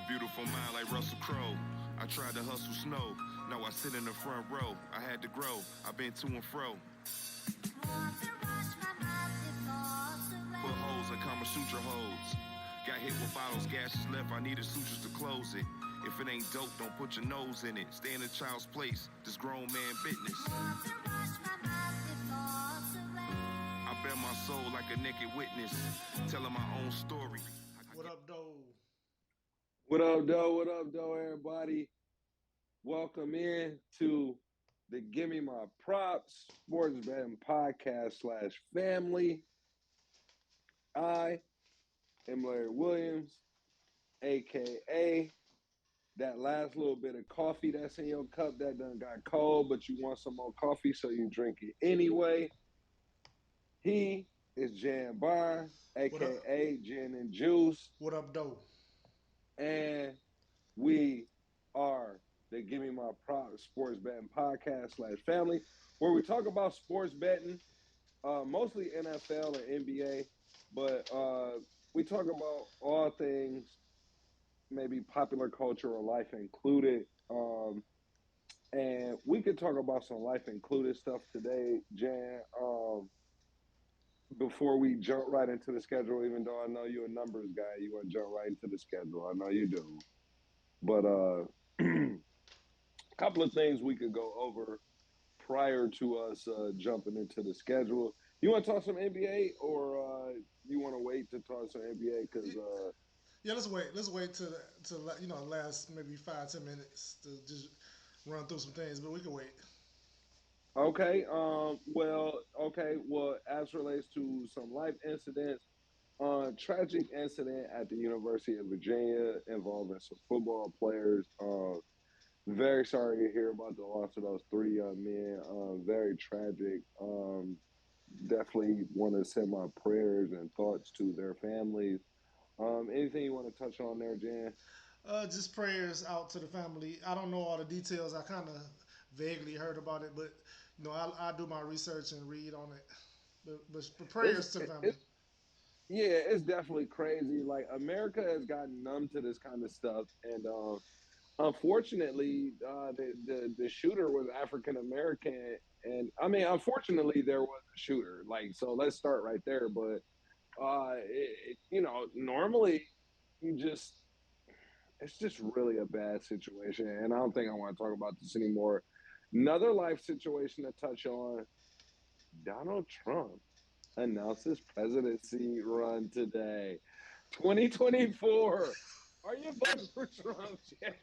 A beautiful mind like Russell Crowe. I tried to hustle snow. Now I sit in the front row. I had to grow. I've been to and fro. Put holes in Kama Sutra holes. Got hit with bottles, gases left. I needed sutures to close it. If it ain't dope, don't put your nose in it. Stay in a child's place. This grown man business. I bear my soul like a naked witness, telling my own story. What up, though? What up, though? What up, though, everybody? Welcome in to the Gimme My Props Sports Betting Podcast / family. I am Larry Williams, a.k.a. that last little bit of coffee that's in your cup that done got cold, but you want some more coffee, so you drink it anyway. He is Jan Barr, a.k.a. Gin and Juice. What up, though? And we are the Give Me My Props Sports Betting Podcast / family, where we talk about sports betting, mostly NFL and NBA, but we talk about all things, maybe popular culture or life included. And we could talk about some life included stuff today, Jan. Before we jump right into the schedule, even though I know you're a numbers guy, you want to jump right into the schedule. I know you do. But a couple of things we could go over prior to us jumping into the schedule. You want to talk some NBA, or you want to wait to talk some NBA? Because Yeah, let's wait. Let's wait till last maybe 5-10 minutes to just run through some things, but we can wait. okay, well, as relates to some life incidents, tragic incident at the University of Virginia involving some football players. Very sorry to hear about the loss of those three young men. Very tragic. Definitely want to send my prayers and thoughts to their families. Anything you want to touch on there, Jan? Just prayers out to the family. I don't know all the details. I kind of vaguely heard about it, but I do my research and read on it. But It's prayers to the family. it's yeah, it's definitely crazy. Like America has gotten numb to this kind of stuff, and unfortunately, the shooter was African American, and I mean, unfortunately, there was a shooter. Like, so let's start right there. But normally you just it's just really a bad situation, and I don't think I want to talk about this anymore. Another life situation to touch on: Donald Trump announces presidency run today, 2024. Are you voting for Trump, Chad?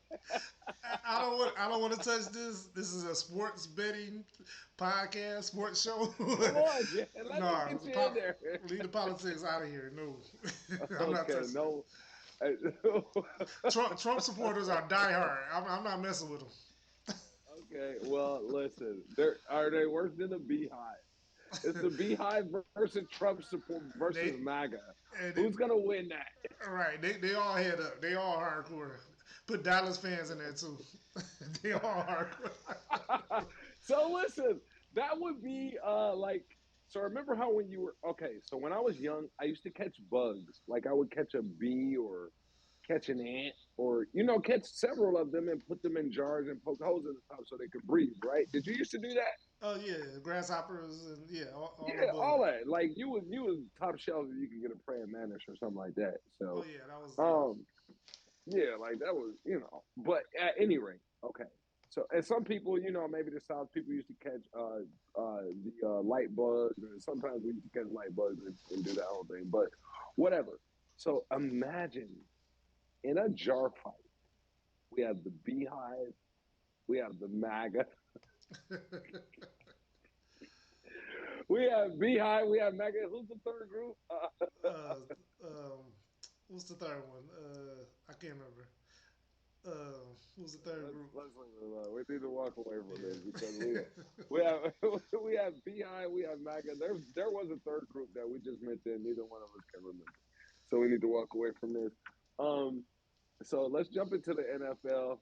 I don't want to touch this. This is a sports betting podcast, sports show. Come on, Jen. Let us No, get you in there. leave the politics out of here. No, I'm not Okay, touching it. no. Trump supporters are diehard. I'm not messing with them. Okay, well, listen. Are they worse than the Beehive? It's the Beehive versus Trump support versus They MAGA. and Who's gonna win that? all right. They all head up. They all hardcore. Put Dallas fans in there too. They all hardcore. So listen, that would be like. So remember how when you were okay? So when I was young, I used to catch bugs. Like I would catch a bee or catch an ant or catch several of them and put them in jars and poke holes in the top so they could breathe, right? Did you used to do that? Oh yeah, grasshoppers and yeah, all Yeah, above. all that. Like you was top shelf if you could get a praying mantis or something like that. Oh So yeah, that was um yeah, like that was, but at any rate, okay. So and some people, maybe the South people used to catch the light bugs, and sometimes we used to catch light bugs and do that whole thing. But whatever. So imagine in a jar fight, we have the beehive, we have the MAGA, we have beehive, we have MAGA. Who's the third group? uh, um, what's the third one? I can't remember. Who's the third group? Let's leave it alone. We need to walk away from this because Yeah. we have we have Beehive, we have MAGA. There was a third group that we just mentioned. Neither one of us can remember, so we need to walk away from this. Um, so let's jump into the NFL.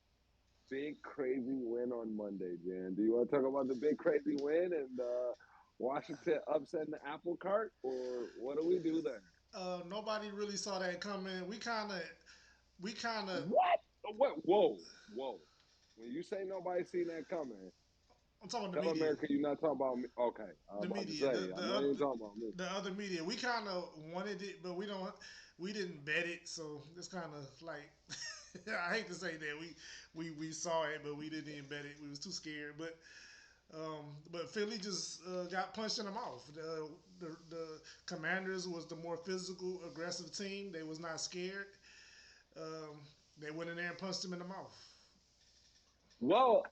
Big crazy win on Monday, Jan. Do you want to talk about the big crazy win and Washington upsetting the apple cart, or what do we do there? Nobody really saw that coming. We kind of we kind of. What? What? Whoa. When you say nobody seen that coming, I'm talking about the tell media. America you're not talking about me. Okay, I was The about to media, say, I know you ain't talking about me. the other media, we kind of wanted it, but we didn't bet it, so it's kind of like, I hate to say that we saw it, but we didn't even bet it. We was too scared, but Philly just got punched in the mouth. The Commanders was the more physical, aggressive team. They was not scared. Um, they went in there and punched them in the mouth. Well,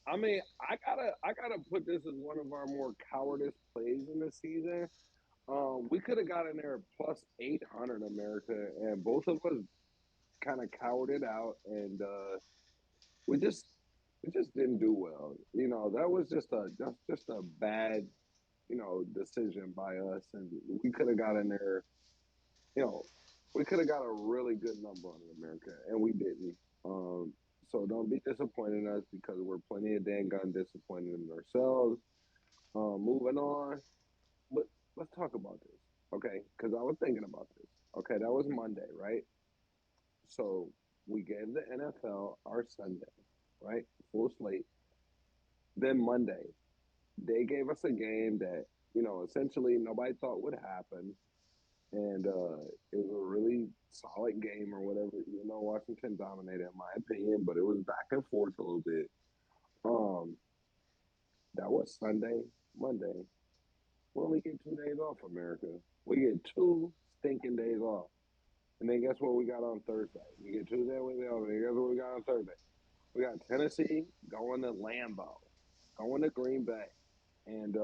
I mean, I gotta put this as one of our more cowardice plays in the season. We could have got in there plus 800 America, and both of us kind of cowered it out, and we just we just didn't do well. That was just a bad decision by us, and we could have got in there. You know, we could have got a really good number on America, and we didn't. Um, so don't be disappointed in us because we're plenty of dang gun disappointed in ourselves. Moving on, but let's talk about this, okay? Because I was thinking about this. Okay, that was Monday, right? So we gave the NFL our Sunday, right? Full slate. Then Monday, they gave us a game that essentially nobody thought would happen, and it was a really solid game or whatever. Washington dominated in my opinion, but it was back and forth a little bit. Um, that was Sunday, Monday. We only get 2 days off, America. We get 2 stinking days off. And then guess what we got on Thursday? We get Tuesday, Wednesday, off. And guess what we got on Thursday? We got Tennessee going to Lambeau, going to Green Bay. And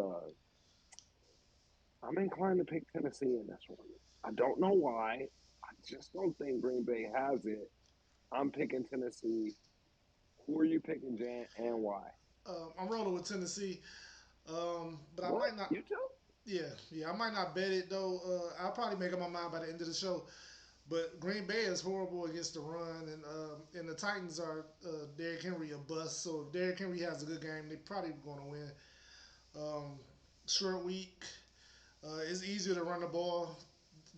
I'm inclined to pick Tennessee in this one. I don't know why. I just don't think Green Bay has it. I'm picking Tennessee. Who are you picking, Jan, and why? I'm rolling with Tennessee, but I What? might not. You too? Yeah, I might not bet it though. I'll probably make up my mind by the end of the show. But Green Bay is horrible against the run, and the Titans are Derrick Henry a bust. So if Derrick Henry has a good game, they're probably going to win. Um, Short week, it's easier to run the ball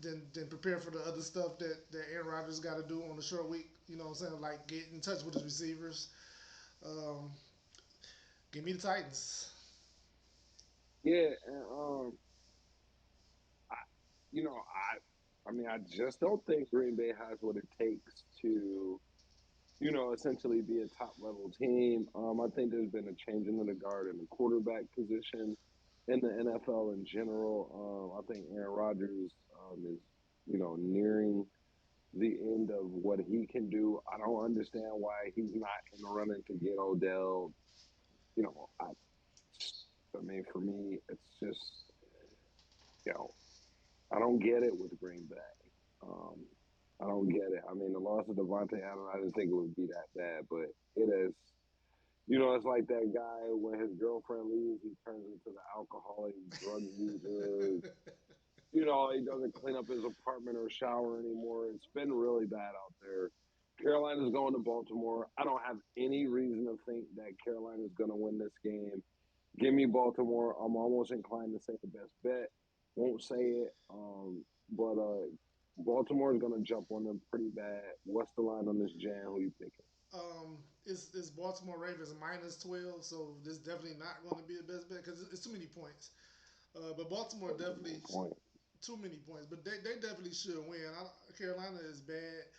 than prepare for the other stuff that Aaron Rodgers got to do on the short week. You know what I'm saying? Like get in touch with his receivers. Um, Give me the Titans. Yeah, and I, I mean, I just don't think Green Bay has what it takes to, essentially be a top level team. I think there's been a changing of the guard in the quarterback position in the NFL in general. I think Aaron Rodgers is, nearing the end of what he can do. I don't understand why he's not in the running to get Odell. You know, I, I mean, for me, it's just, you know, I don't get it with Green Bay. Um, I don't get it. I mean, the loss of Devontae Adams, I didn't think it would be that bad, but it is. It's like that guy when his girlfriend leaves, he turns into the alcoholic drug user. He doesn't clean up his apartment or shower anymore. It's been really bad out there. Carolina's going to Baltimore. I don't have any reason to think that Carolina's going to win this game. Give me Baltimore. I'm almost inclined to say the best bet. Won't say it. But Baltimore is going to jump on them pretty bad. What's the line on this jam? Who you picking? It's Baltimore Ravens minus 12, so this is definitely not going to be the best bet because it's too many points. But Baltimore That's a definitely good point. too many points, but they definitely should win. Carolina is bad,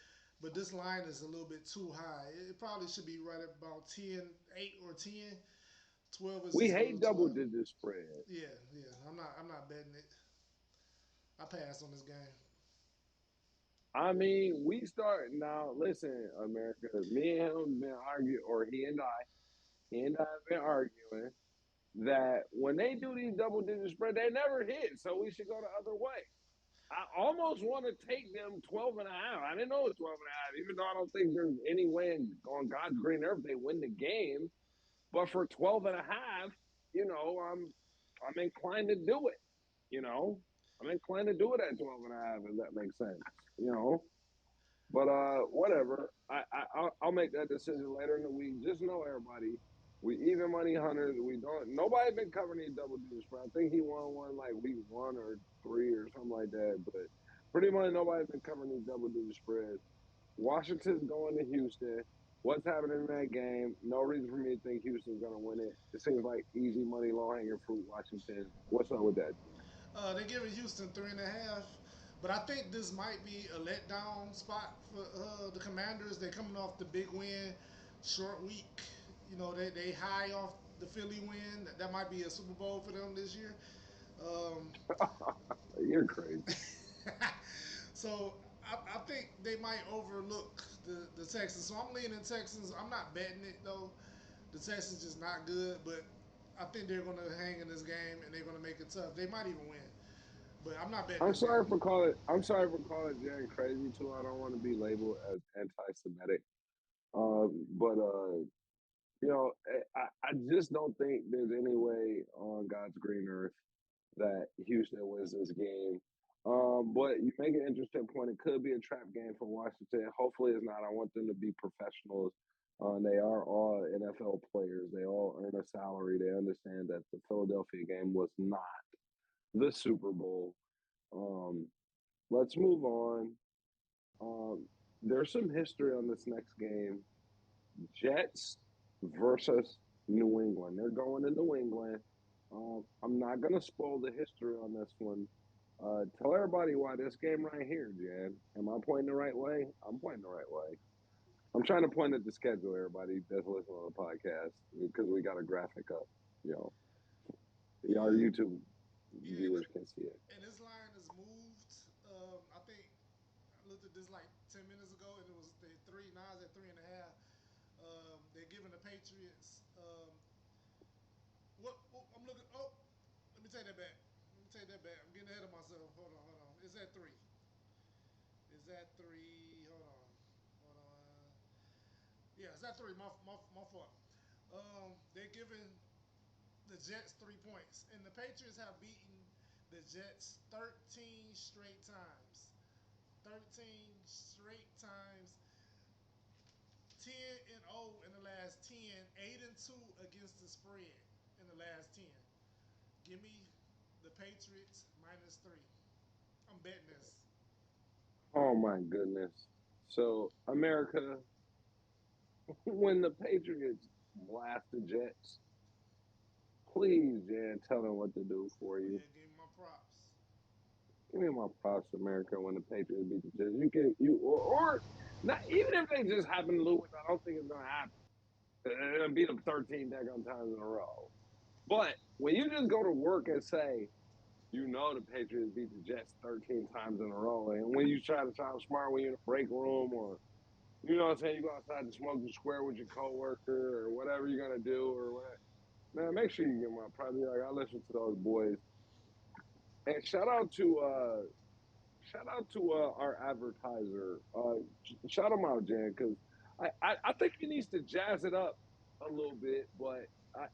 but this line is a little bit too high. It probably should be right at about 10, 8 or 10. 12 is We just a hate little too double high. digit spread. Yeah. I'm not betting it. I pass on this game. I mean, we start now. Listen, America. Me and him been arguing, or he and I have been arguing that when they do these double digit spread, they never hit. So we should go the other way. I almost want to take them 12 and a half. I didn't know it was 12 and a half, even though I don't think there's any way on God's green earth they win the game. But for 12 and a half, I'm inclined to do it. You know, I'm inclined to do it at 12 and a half, if that makes sense. You know, but whatever. I'll make that decision later in the week. Just know, everybody, we even money hunters. We don't. Nobody been covering these double digit spread. I think he won one like week 1 or 3 or something like that. But pretty much nobody been covering these double digit spreads. Washington's going to Houston. What's happening in that game? No reason for me to think Houston's going to win it. It seems like easy money, low hanging fruit. Washington. What's up with that? They're giving Houston 3.5, but I think this might be a letdown spot for the Commanders. They're coming off the big win, short week. You know, they high off the Philly win. That might be a Super Bowl for them this year. Um, You're crazy. so I think they might overlook the Texans. So I'm leaning Texans. I'm not betting it though. The Texans just not good, but I think they're going to hang in this game and they're going to make it tough. They might even win, but I'm not betting I'm this game. sorry for calling. I'm sorry for calling Jan crazy too. I don't want to be labeled as anti-Semitic. But you know, I just don't think there's any way on God's green earth that Houston wins this game. But you make an interesting point. It could be a trap game for Washington. Hopefully, it's not. I want them to be professionals. They are all NFL players. They all earn a salary. They understand that the Philadelphia game was not the Super Bowl. Um, let's move on. Um, there's some history on this next game. Jets versus New England. They're going to New England. I'm not going to spoil the history on this one. Tell everybody why this game right here, Jan. Am I pointing the right way? I'm pointing the right way. I'm trying to point at the schedule, everybody that's listening on the podcast, because we got a graphic up. You know, our Yeah, YouTube yeah, viewers can see it. and this line is moved. I think I looked at this like 10 minutes ago, and it was the three. Now it's at 3.5. They're giving the Patriots. What I'm looking. Oh, let me take that back. Let me take that back. I'm getting ahead of myself. Hold on. It's at three. Is that three? Hold on. Yeah, it's at three. My fault. They're giving the Jets 3 points, and the Patriots have beaten the Jets 13 straight times. 13 straight times. 10 and 0 in the last 10. 8 and 2 against the spread in the last 10. Give me the Patriots -3. I'm betting this. Oh my goodness. So America, when the Patriots blast the Jets, please, Jan, tell them what to do for you. Yeah, give me my props. Give me my props, America. When the Patriots beat the Jets, or not. Even if they just happen to lose, I don't think it's gonna happen. They're gonna beat them 13 daggone times in a row. But when you just go to work and say, you know, the Patriots beat the Jets 13 times in a row, and when you try to sound smart when you're in a break room, or you know what I'm saying, you go outside to smoke the square with your coworker or whatever you're gonna do, or what. Man, make sure you get my props. Like, I listen to those boys. And shout out to our advertiser. Shout him out, Jan, because I think he needs to jazz it up a little bit, but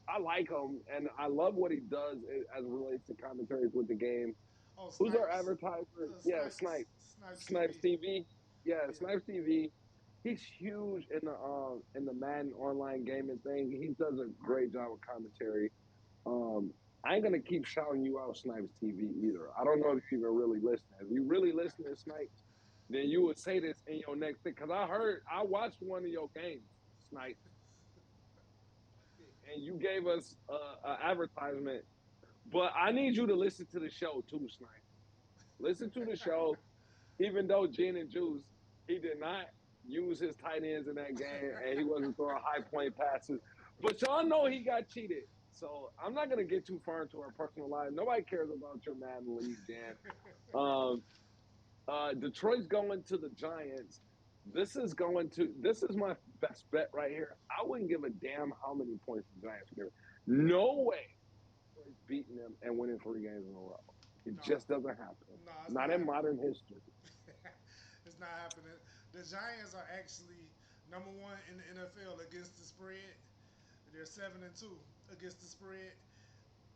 I like him and I love what he does as it relates to commentaries with the game. Oh, Who's our Snipes. advertiser? Yeah, Snipes Snipes TV. TV. Yeah, Yeah. Snipes TV. He's huge in the Madden online gaming thing. He does a great job with commentary. Um, I ain't gonna keep shouting you out, Snipes TV either. I don't know if you even really listen. If you really listen to Snipes, then you would say this in your next thing. Cause I watched one of your games, Snipes, and you gave us an advertisement. But I need you to listen to the show too, Snipes. Listen to the show. Even though Gene and Juice, he did not use his tight ends in that game, and he wasn't throwing high point passes. But y'all know he got cheated. So I'm not gonna get too far into our personal life. Nobody cares about your Madden League, Jan. Um, Detroit's going to the Giants. This is my best bet right here. I wouldn't give a damn how many points the Giants are giving. No way Detroit's beating them and winning 3 games in a row. It Nah, just doesn't happen. nah, it's not Not in happening. modern history. It's not happening. The Giants are actually number one in the NFL against the spread. They're 7 and 2 against the spread.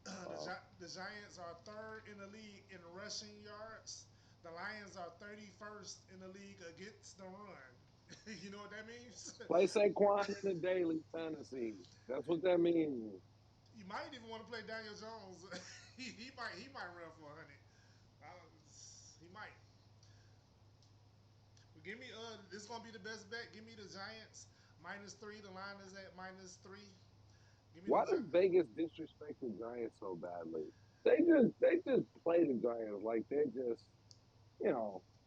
Wow. The Giants are third in the league in rushing yards. The Lions are 31st in the league against the run. You know what that means? Play Saquon in the daily fantasy. That's what that means. You might even want to play Daniel Jones. He might run for 100. He might. Give me this is gonna be the best bet. Give me the Giants -3. The line is at -3. Give me the Why does Vegas disrespect the Giants so badly? They just play the Giants like they're just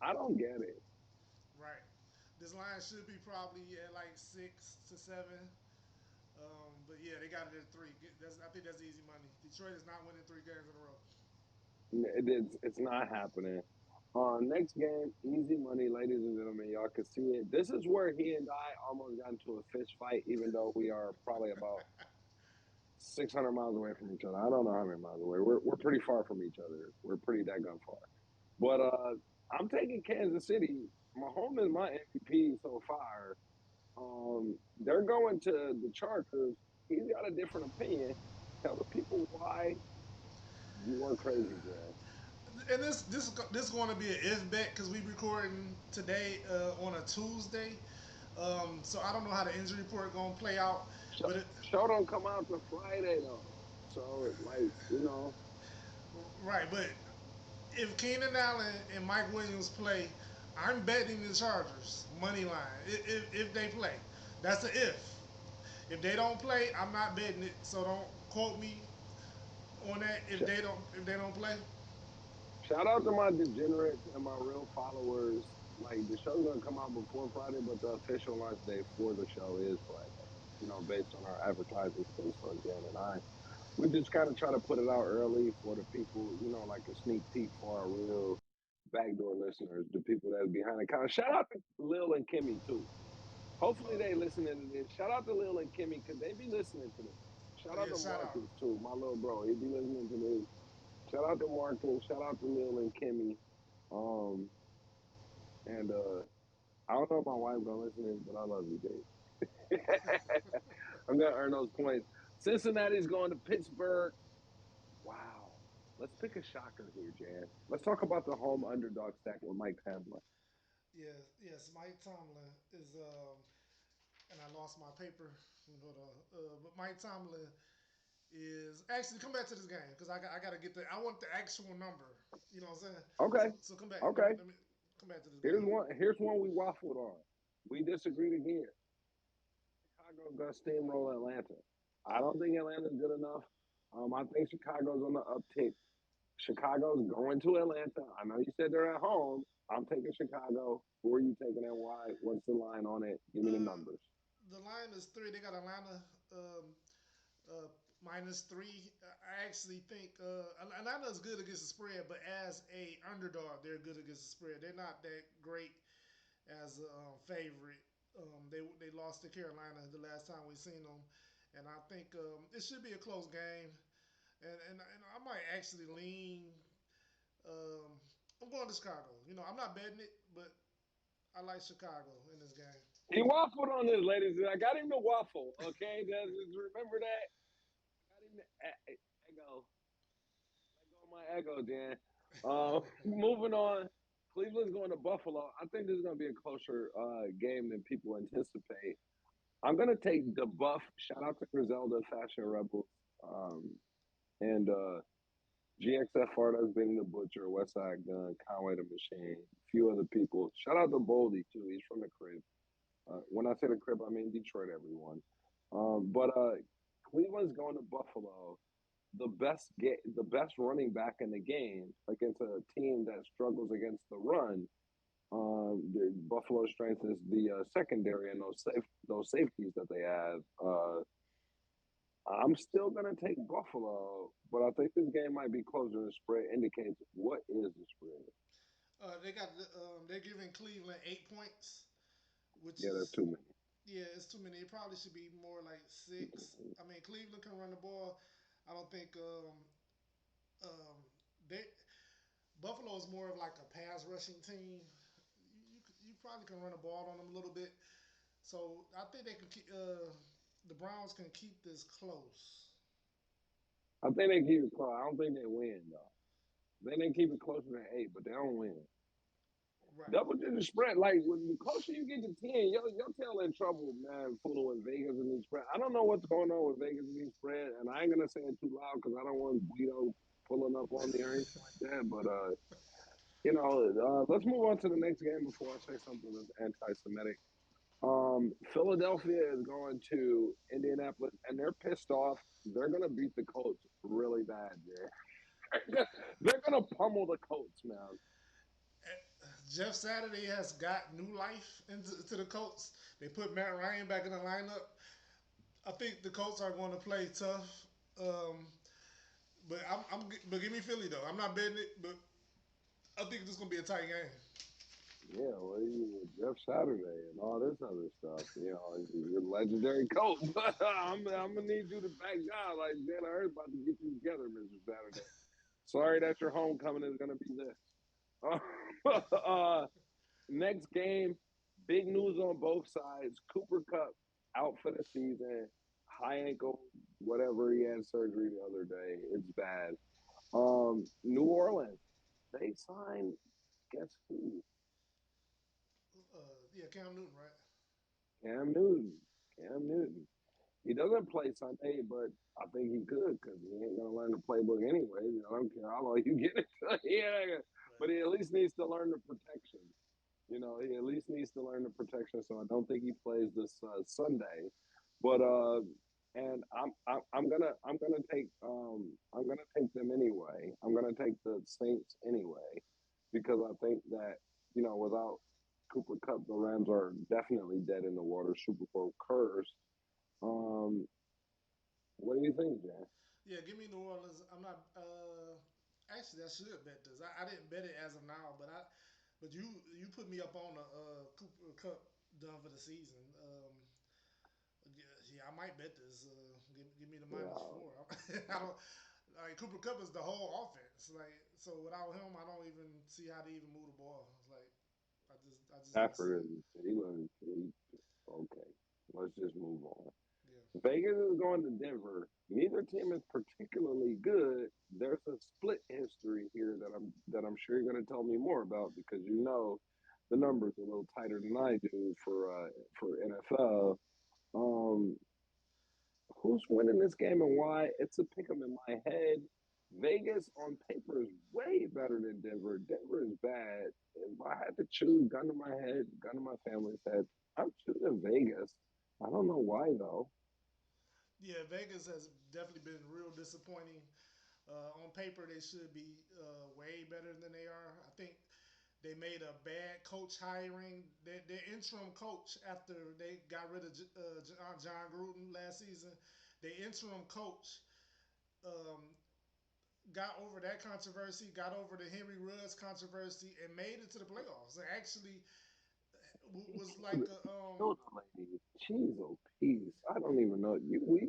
I don't get it. right. This line should be probably at like 6 to 7. But yeah, they got it at 3. I think that's easy money. Detroit is not winning 3 games in a row. It's not happening. Next game, easy money, ladies and gentlemen. Y'all can see it. This is where he and I almost got into a fist fight, even though we are probably about 600 miles away from each other. I don't know how many miles away. We're pretty far from each other. We're pretty daggone far. But I'm taking Kansas City. Mahomes is my MVP so far. They're going to the Chargers. He's got a different opinion. Tell the people why you are crazy, Jan. And this is going to be an if bet because we recording today on a Tuesday. So I don't know how the injury report going to play out, but Show don't come out till Friday though. So right. But if Keenan Allen and Mike Williams play, I'm betting the Chargers money line if they play. That's the if. If they don't play, I'm not betting it. So don't quote me on that. sh- If they don't play, shout out to my degenerates and my real followers. Like the show's gonna come out before Friday, but the official launch day for the show is Friday. Based on our advertising space for Jan and I. We just kind of try to put it out early for the people, like a sneak peek for our real backdoor listeners, the people that's behind the counter. Shout out to Lil and Kimmy too. Hopefully they listening to this. Shout out to Lil and Kimmy because they be listening to this. oh Shout out yeah, to shout out. Marcus too, my little bro. He be listening to this. Shout out to Marcus. Shout out to Lil and Kimmy. Um, and I don't know if my wife's gonna listen to this, but I love you, Dave. I'm gonna earn those points. Cincinnati's going to Pittsburgh. Wow. Let's pick a shocker here, Jan. Let's talk about the home underdog stack with Mike Pamela. Yes, yes. Mike Tomlin is, and I lost my paper. Hold on. But Mike Tomlin is actually come back to this game because I got to get the. I want the actual number. You know what I'm saying? Okay. So come back. Okay. Let me come back to this Here's game. one. Here's one we waffled on. We disagreed again. Chicago's gonna steamroll Atlanta. I don't think Atlanta's good enough. I think Chicago's on the uptick. Chicago's going to Atlanta. I know you said they're at home. I'm taking Chicago. Who are you taking and why? What's the line on it? Give me the Uh, numbers. the line is 3. They got Atlanta uh, -3. I actually think Atlanta is good against the spread, but as a underdog, they're good against the spread. They're not that great as a favorite. They lost to Carolina the last time we seen them, and I think it should be a close game. And I might actually lean. Um, I'm going to Chicago. I'm not betting it, but I like Chicago in this game. He waffled on this, ladies. I got him to waffle. Okay, just remember that. I got him to echo. Let go of my echo, Jan. Moving on. Cleveland's going to Buffalo. I think this is going to be a closer game than people anticipate. I'm going to take the Buff. Shout out to Griselda, Fashion Rebels, and GXF Artists, Benny the Butcher, Westside Gun, Conway the Machine, a few other people. Shout out to Boldy, too. He's from the crib. When I say the crib, I mean Detroit, everyone. But Cleveland's going to Buffalo. The best running back in the game against a team that struggles against the run. The Buffalo strength is the secondary and those safeties that they have. I'm still gonna take Buffalo, but I think this game might be closer than the spread indicates. What is the spread? They're giving Cleveland 8 points, which Yeah, that's is too many. yeah, it's too many. It probably should be more like 6. I mean, Cleveland can run the ball. I don't think um, they Buffalo is more of like a pass rushing team. You probably can run the ball on them a little bit. So I think they can keep the Browns can keep this close. I think they keep it close. I don't think they win though. They keep it closer than 8, but they don't win. Right. Double digit spread. Like when the closer you get to 10, your tail in trouble, man. Fooling with Vegas and these spread. I don't know what's going on with Vegas and these spread, and I ain't gonna say it too loud because I don't want Guido pulling up on me or anything like that. But let's move on to the next game before I say something that's anti-Semitic. Philadelphia is going to Indianapolis, and they're pissed off. They're going to beat the Colts really bad, man. They're going to pummel the Colts, man. Jeff Saturday has got new life into the Colts. They put Matt Ryan back in the lineup. I think the Colts are going to play tough. Um, but give me Philly though. I'm not betting it, but I think this is going to be a tight game. Yeah, well, you with Jeff Saturday and all this other stuff. You're a legendary coach. I'm gonna need you to back down. Like Jalen Hurts about to get you together, Mr. Saturday. Sorry that your homecoming is gonna be this. Next game, big news on both sides. Cooper Cup out for the season. High ankle, whatever he had surgery the other day. It's bad. New Orleans, they signed. Guess who? Yeah, Cam Newton, right? Cam Newton. Cam Newton. He doesn't play Sunday, but I think he could because he ain't gonna learn the playbook anyway. I don't care how long you get it. Yeah, but he at least needs to learn the protection. He at least needs to learn the protection. So I don't think he plays this Sunday. But and I'm gonna take them anyway. I'm gonna take the Saints anyway because I think that without Cooper Cup, the Rams are definitely dead in the water. Super Bowl curse. Um, what do you think, Jan? Yeah, give me New Orleans. I'm not. Actually, I should bet this. I didn't bet it as of now, but you put me up on the Cooper Cup done for the season. Yeah, I might bet this. Give me the Yeah, -4. I don't. Like Cooper Cup is the whole offense. Like so, without him, I don't even see how they even move the ball. Like I just don't see Stafford it. okay. Let's just move on. Yeah. Vegas is going to Denver. Neither team is particularly good. There's a split history here that I'm sure you're going to tell me more about because the numbers are a little tighter than I do for NFL. Um, who's winning this game and why? It's a pick 'em in my head. Vegas on paper is way better than Denver. Denver is bad. If I had to choose, gun to my head, gun to my family's head, I'm choosing Vegas. I don't know why though. Yeah, Vegas has definitely been real disappointing. On paper, they should be way better than they are. I think they made a bad coach hiring. Their interim coach, after they got rid of John Gruden last season, their interim coach um, got over that controversy, got over the Henry Ruggs controversy, and made it to the playoffs. And actually, was like a Killed a lady. Jeez, oh peace. I don't even know.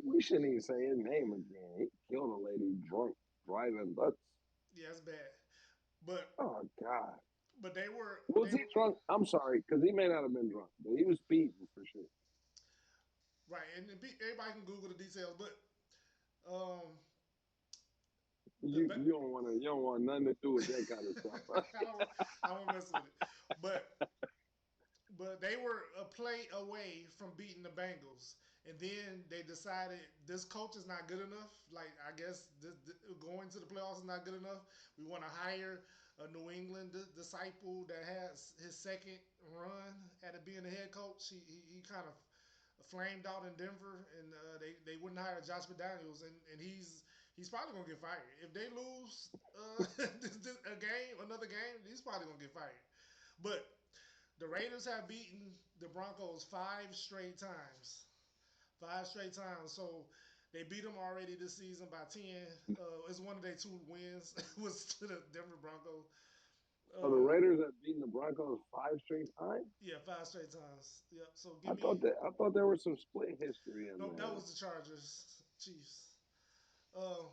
We shouldn't even say his name again. He killed a lady drunk driving. yeah, it's bad. But Oh God. they were Was he drunk? I'm sorry, because he may not have been drunk, but he was speeding for sure. right, and everybody can Google the details. But um, the You don't want nothing to do with that kind of stuff. I don't I don't mess with it. But they were a play away from beating the Bengals, and then they decided this coach is not good enough. Like I guess going to the playoffs is not good enough. We want to hire a New England disciple that has his second run at being the head coach. He kind of flamed out in Denver, and they wouldn't hire Josh McDaniels, and he's probably gonna get fired if they lose another game. He's probably gonna get fired, but the Raiders have beaten the Broncos 5 straight times. 5 straight times. So they beat them already this season by 10. It's one of their 2 wins was to the Denver Broncos. So the Um, Raiders have beaten the Broncos 5 straight times. yeah, 5 straight times. Yep. So I give thought me that I thought there was some split history in no. That there. was the Chargers, Chiefs. Uh,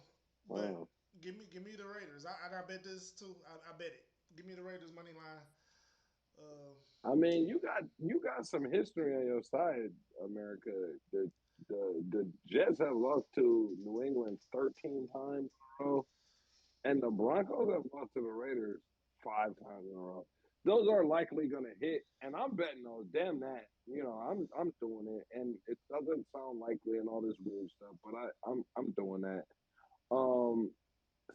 but Wow. give me the Raiders. I bet this too. I bet it. Give me the Raiders money line. Uh, I mean, you got some history on your side, America. The Jets have lost to New England 13 times in a row, and the Broncos have lost to the Raiders 5 times in a row. Those are likely going to hit, and I'm betting those. Damn that, I'm doing it, and it doesn't sound likely and all this weird stuff, but I'm doing that. Um,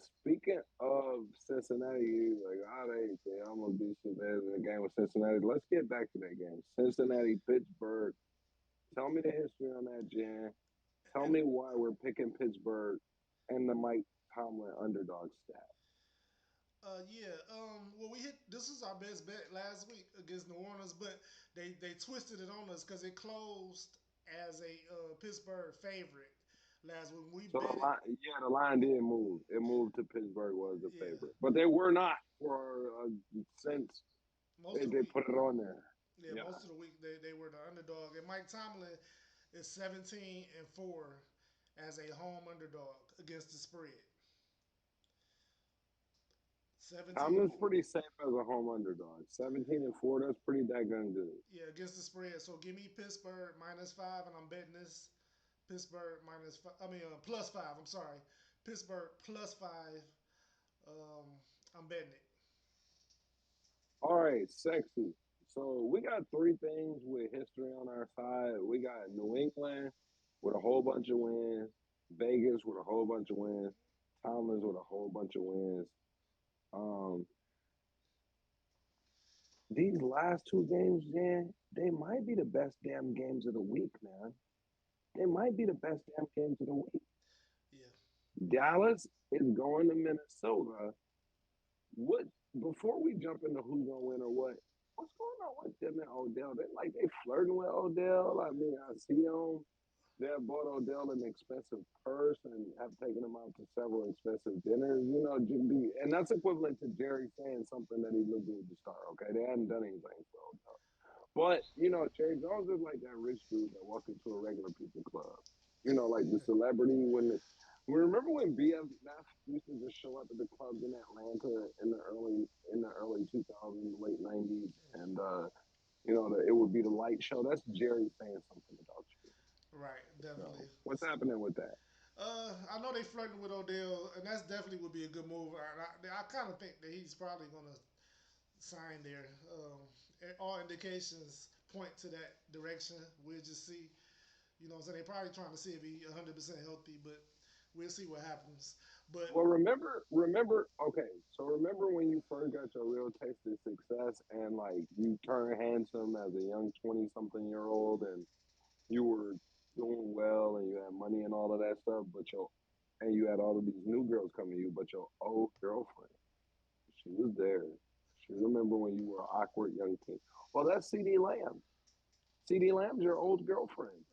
Speaking of Cincinnati, like I hate they almost beat shit there in the game with Cincinnati. Let's get back to that game. Cincinnati, Pittsburgh. Tell me the history on that, Jan. Tell And me why we're picking Pittsburgh and the Mike Tomlin underdog stat. yeah, well, we hit. This was our best bet last week against New Orleans, but they twisted it on us because it closed as a Pittsburgh favorite last week. We So bet it. the line did move. It moved to Pittsburgh was the Yeah, favorite, but they were not for since most of the they week. put it on there. Yeah, Yeah. most of the week they were the underdog, and Mike Tomlin is 17-4 as a home underdog against the spread. 17 Tomlin's pretty safe as a home underdog. 17-4. That's pretty daggone good. Yeah, against the spread. So give me Pittsburgh -5, and I'm betting this Pittsburgh minus five. I mean +5. I'm sorry, Pittsburgh +5. Um, I'm betting it. All right, sexy. So we got three things with history on our side. We got New England with a whole bunch of wins, Vegas with a whole bunch of wins, Tomlin's with a whole bunch of wins. Um, these last two games, Jan, they might be the best damn games of the week, man. They might be the best damn games of the week. Yeah. Dallas is going to Minnesota. What before we jump into who's gonna win or what's going on with them and Odell? They flirting with Odell. I mean, I see them. They have bought Odell an expensive purse and have taken him out to several expensive dinners. You know, and that's equivalent to Jerry saying something that he looked good to start. Okay, they hadn't done anything for Odell, but you know, Jerry Jones is like that rich dude that walked into a regular people club. You know, like the celebrity remember when BFF used to just show up at the clubs in Atlanta in the early 2000s, late 90s, and it would be the light show. That's Jerry saying something about you. Right. So Definitely. what's happening with that? I know they flirting with Odell, and that's definitely would be a good move. I kind of think that he's probably gonna sign there. All indications point to that direction. We'll just see. You know what I'm saying? They're probably trying to see if he's 100% healthy, but we'll see what happens. But Well, remember. Okay, so remember when you first got your real taste of success, and like you turned handsome as a young 20-something-year-old, and you were doing well, and you had money and all of that stuff, and you had all of these new girls coming to you, but your old girlfriend, she was there. She remember when you were an awkward young teen. Well, that's CD Lamb. CD Lamb's your old girlfriend.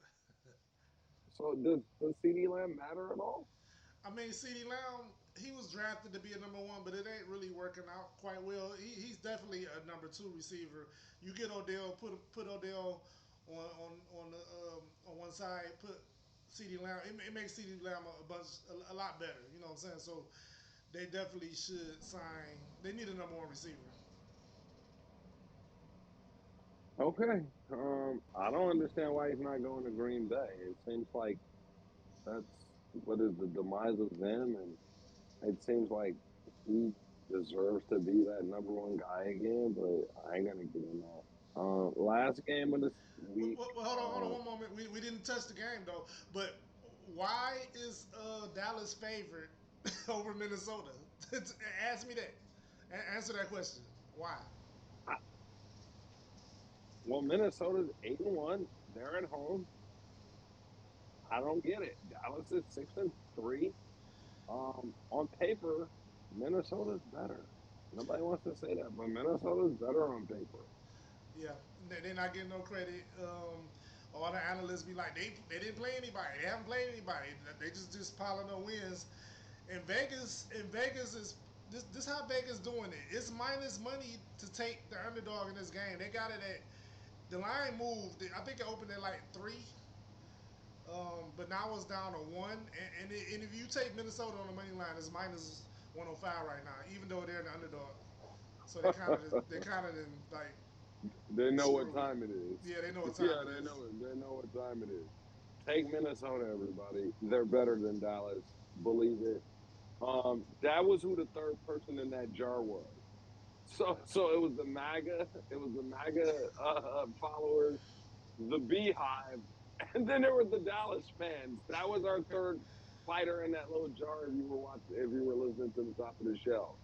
So does CD Lamb matter at all? I mean, CeeDee Lamb, he was drafted to be a number one, but it ain't really working out quite well. He's definitely a number two receiver. You get Odell, put Odell on the on one side, put CeeDee Lamb. It makes CeeDee Lamb a lot better. You know what I'm saying? So they definitely should sign. They need a number one receiver. Okay. I don't understand why he's not going to Green Bay. It seems like that's what is the demise of them, and it seems like he deserves to be that number one guy again. But I ain't gonna get in that. Last game of this week. Hold on one moment. We didn't touch the game though. But why is Dallas favorite over Minnesota? Ask me that. Answer that question. Why? I, well, Minnesota's 8-1. They're at home. I don't get it. Dallas is 6-3. On paper, Minnesota's better. Nobody wants to say that, but Minnesota's better on paper. Yeah, they're not getting no credit. All the analysts be like, they didn't play anybody. They haven't played anybody. They just piling up wins. In Vegas is this how Vegas doing it. It's minus money to take the underdog in this game. They got it at the line moved. I think it opened at like 3. But now it's down to 1. And if you take Minnesota on the money line, it's minus 105 right now, even though they're the underdog. So they kind of like They know what screw. time it is. Yeah, they know what time Yeah, it they is. know it. They know what time it is. Take Minnesota, everybody. They're better than Dallas. Believe it. That was who the third person in that jar was. So it was the MAGA. It was the MAGA followers, the Beehive, and then there were the Dallas fans. That was our third. spider in that little jar if you were watching, if you were listening to the top of the shelf.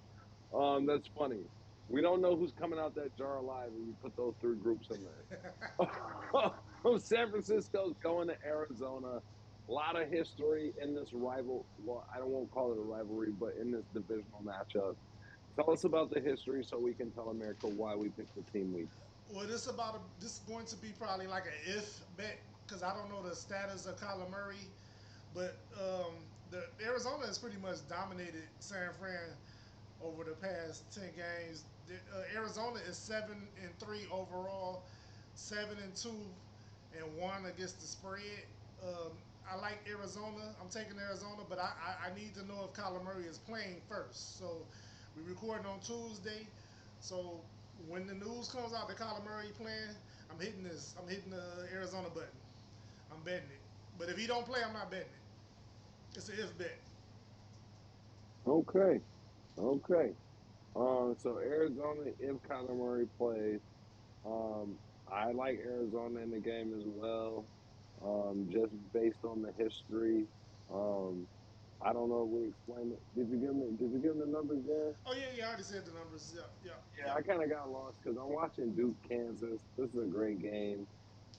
That's funny. We don't know who's coming out that jar alive when you put those three groups in there. San Francisco's going to Arizona. A lot of history in this rival. Well, I don't want to call it a rivalry, but in this divisional matchup. Tell us about the history so we can tell America why we picked the team we did. Well, this is going to be probably like an if bet because I don't know the status of Kyler Murray, but the Arizona has pretty much dominated San Fran over the past 10 games. Arizona is 7-3 overall, 7-2 and one against the spread. I like Arizona. I'm taking Arizona, but I need to know if Kyler Murray is playing first. So we're recording on Tuesday. So when the news comes out that Kyler Murray playing, I'm hitting this. I'm hitting the Arizona button. I'm betting it. But if he don't play, I'm not betting it. It's an if bet. Okay, okay. So Arizona, if Kyler Murray plays, I like Arizona in the game as well. Just based on the history. Um, I don't know if we explained it. Did you give me? Did you give me the numbers there? Oh yeah, yeah. I already said the numbers. Yeah, yeah, Yeah, yeah. I kind of got lost because I'm watching Duke, Kansas. This is a great game.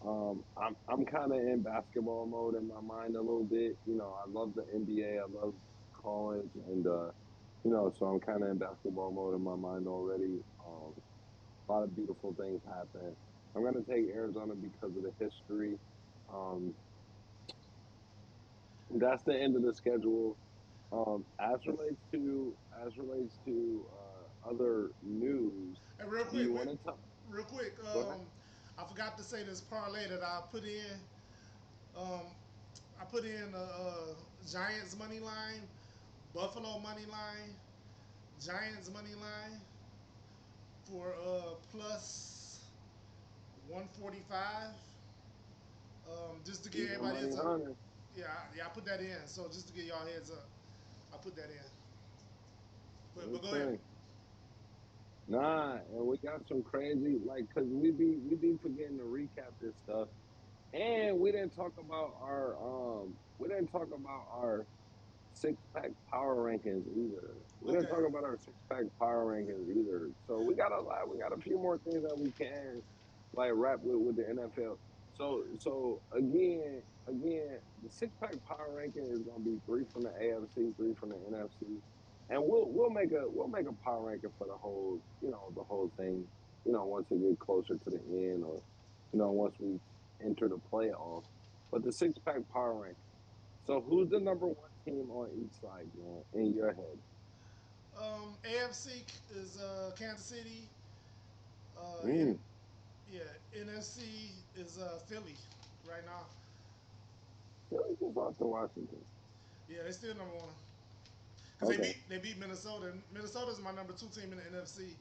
I'm kind of in basketball mode in my mind a little bit. You know, I love the NBA. I love college, and so I'm kind of in basketball mode in my mind already. A lot of beautiful things happen. I'm gonna take Arizona because of the history. Um, that's the end of the schedule. As relates to other news, And real do quick, you want to talk? real quick. Go ahead. I forgot to say this parlay that I put in. Um, I put in Giants money line, Buffalo money line, Giants money line for plus 145. Just to give Even everybody money heads up. hunter. Yeah, yeah, I put that in. So just to give y'all heads up, I put that in. But go ahead. Okay. Nah, and we got some crazy like because we be forgetting to recap this stuff, and we didn't talk about our six pack power rankings either. We didn't Okay. talk about our six pack power rankings either. So we got a lot. We got a few more things that we can like wrap with the NFL. So again, the six pack power ranking is gonna be three from the AFC, three from the NFC, and we'll make a power ranking for the whole thing. Once we get closer to the end, or once we enter the playoffs. But the six pack power ranking. So who's the number one team on each side, man, in your head? AFC is Kansas City. In Mm, Yeah, NFC is Philly right now. Philly just lost to Washington. Yeah, they still number one because they Okay. beat they beat Minnesota. Minnesota is my number two team in the NFC,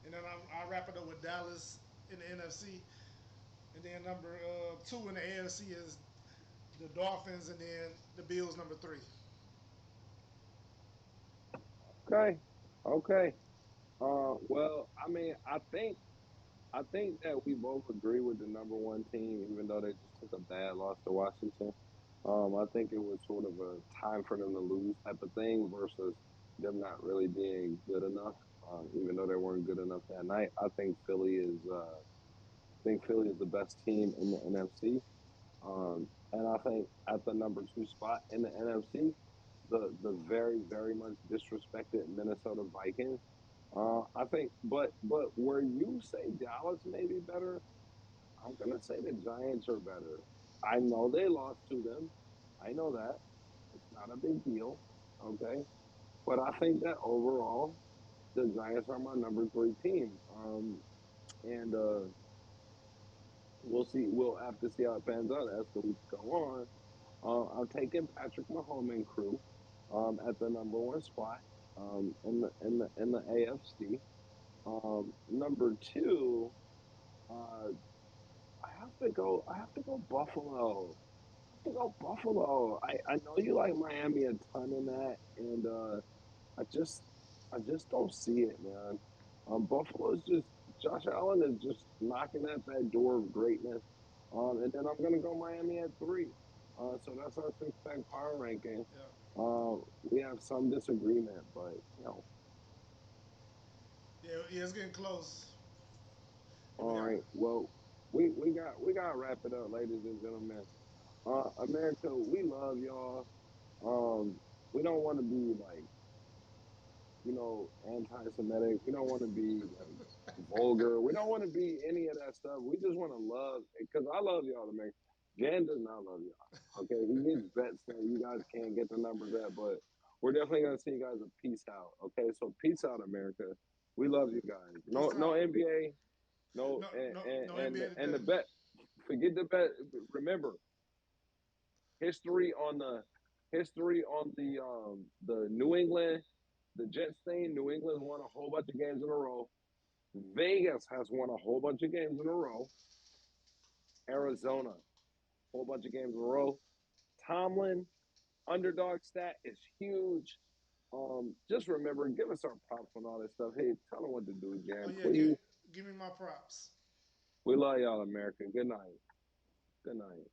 and then I wrap it up with Dallas in the NFC, and then number two in the AFC is the Dolphins, and then the Bills number three. Okay. Okay. Well, I mean, I think that we both agree with the number one team, even though they just took a bad loss to Washington. I think it was sort of a time for them to lose type of thing versus them not really being good enough. Even though they weren't good enough that night, I think Philly is the best team in the NFC. And I think at the number two spot in the NFC, the very very much disrespected Minnesota Vikings. I think, but where you say Dallas may be better, I'm gonna say the Giants are better. I know they lost to them. I know that it's not a big deal. Okay, but I think that overall the Giants are my number three team. And we'll see. We'll have to see how it pans out as the weeks go on. I'm taking Patrick Mahomes and crew at the number one spot in the AFC. Number two, uh, I have to go Buffalo. I have to go Buffalo. I know you like Miami a ton in that, and I just I just don't see it, man. Buffalo's just Josh Allen is just knocking at that door of greatness. And then I'm gonna go Miami at three. So that's our six pack power ranking. Yeah. We have some disagreement, but you know, Yeah, it's getting close. Yeah, we all got. right. Well, we got to wrap it up, ladies and gentlemen. America, we love y'all. Um, we don't want to be like, anti-Semitic. We don't want to be like vulgar. We don't want to be any of that stuff. We just want to love, because I love y'all, America. Jan does not love y'all. Okay, he gets bets that you guys can't get the numbers at, but we're definitely gonna see you guys a peace out. Okay, so peace out, America. We love you guys. Peace No out. NBA. No, No, and no, and no and NBA the, and today. the bet. Forget the bet. Remember, history on the the New England, the Jets thing. New England won a whole bunch of games in a row. Vegas has won a whole bunch of games in a row. Arizona, whole bunch of games in a row. Tomlin, underdog stat is huge. Just remember, give us our props on all this stuff. Hey, tell them what to do, Oh Jan, yeah, please. give me my props. We love y'all, America. Good night. Good night.